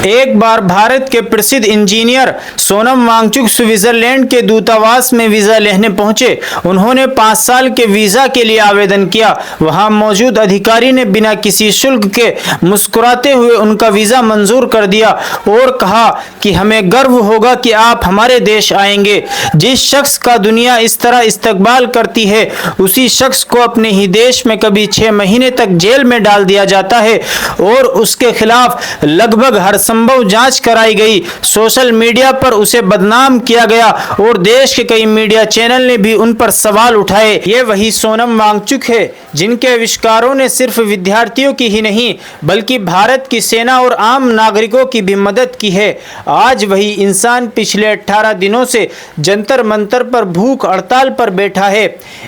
एक बार भारत के प्रसिद्ध इंजीनियर सोनम वांगचुक स्विट्जरलैंड के दूतावास में वीजा लेने पहुंचे। उन्होंने 5 साल के वीजा के लिए आवेदन किया। वहां मौजूद अधिकारी ने बिना किसी शुल्क के मुस्कुराते हुए उनका वीजा मंजूर कर दिया और कहा कि हमें गर्व होगा कि आप हमारे देश आएंगे। जिस शख्स का दुनिया इस तरह इस्तकबाल करती है, उसी शख्स को अपने ही देश में कभी 6 महीने तक जेल में डाल दिया जाता है और उसके खिलाफ लगभग हर संभव जांच कराई गई। सोशल मीडिया पर उसे बदनाम किया गया और देश के कई मीडिया चैनल ने भी उन पर सवाल उठाए। ये वही सोनम वांगचुक है जिनके आविष्कारों ने सिर्फ विद्यार्थियों की ही नहीं बल्कि भारत की सेना और आम नागरिकों की भी मदद की है। आज वही इंसान पिछले 18 दिनों से जंतर मंतर पर भूख हड़ताल पर बैठा है।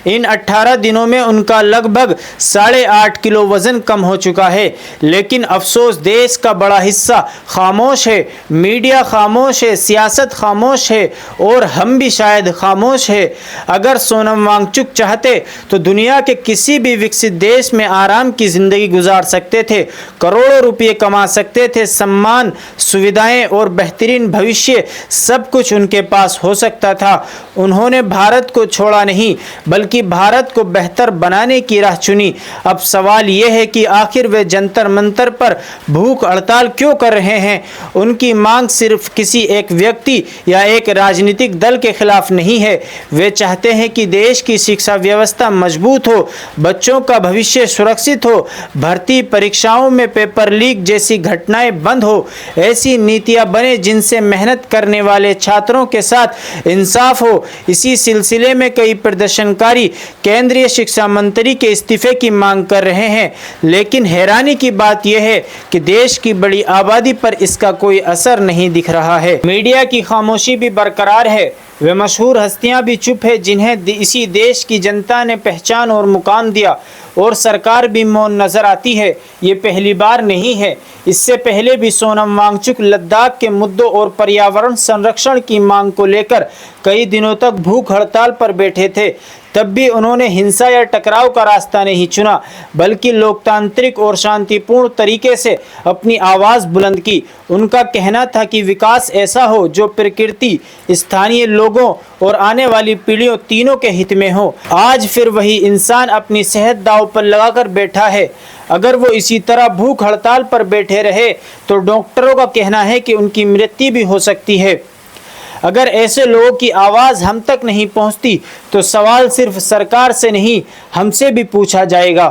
इन 18 दिनों में उनका लगभग 8.5 किलो वजन कम हो चुका है। लेकिन अफसोस, देश का बड़ा हिस्सा खामोश है, मीडिया खामोश है, सियासत खामोश है और हम भी शायद खामोश है। अगर सोनम वांगचुक चाहते तो दुनिया के किसी भी विकसित देश में आराम की जिंदगी गुजार सकते थे, करोड़ों रुपए कमा सकते थे, सम्मान, सुविधाएं और बेहतरीन भविष्य, सब कुछ उनके पास हो सकता था। उन्होंने भारत को छोड़ा नहीं बल्कि भारत को बेहतर बनाने की राह चुनी। अब सवाल यह है कि आखिर वे जंतर मंतर पर भूख हड़ताल क्यों कर रहे हैं? उनकी मांग सिर्फ किसी एक व्यक्ति या एक राजनीतिक दल के खिलाफ नहीं है। वे चाहते हैं कि देश की शिक्षा व्यवस्था मजबूत हो, बच्चों का भविष्य सुरक्षित हो, भर्ती परीक्षाओं में पेपर लीक जैसी घटनाएं बंद हो, ऐसी नीतियां बने जिनसे मेहनत करने वाले छात्रों के साथ इंसाफ हो। इसी सिलसिले में कई प्रदर्शनकारी केंद्रीय शिक्षा मंत्री के इस्तीफे की मांग कर रहे हैं। लेकिन हैरानी की बात यह है कि देश की बड़ी आबादी पर इसका कोई असर नहीं दिख रहा है। मीडिया की खामोशी भी बरकरार है। वे मशहूर हस्तियां भी चुप है जिन्हें इसी देश की जनता ने पहचान और मुकाम दिया, और सरकार भी मौन नजर आती है। ये पहली बार नहीं है। इससे पहले भी सोनम वांगचुक लद्दाख के मुद्दों और पर्यावरण संरक्षण की मांग को लेकर कई दिनों तक भूख हड़ताल पर बैठे थे। तब भी उन्होंने हिंसा या टकराव का रास्ता नहीं चुना बल्कि लोकतांत्रिक और शांतिपूर्ण तरीके से अपनी आवाज़ बुलंद की। उनका कहना था कि विकास ऐसा हो जो प्रकृति, स्थानीय लोगों और आने वाली पीढ़ियों तीनों के हित में हो। आज फिर वही इंसान अपनी सेहत दांव पर लगाकर बैठा है। अगर वो इसी तरह भूख हड़ताल पर बैठे रहे तो डॉक्टरों का कहना है कि उनकी मृत्यु भी हो सकती है। अगर ऐसे लोगों की आवाज़ हम तक नहीं पहुंचती तो सवाल सिर्फ सरकार से नहीं, हमसे भी पूछा जाएगा।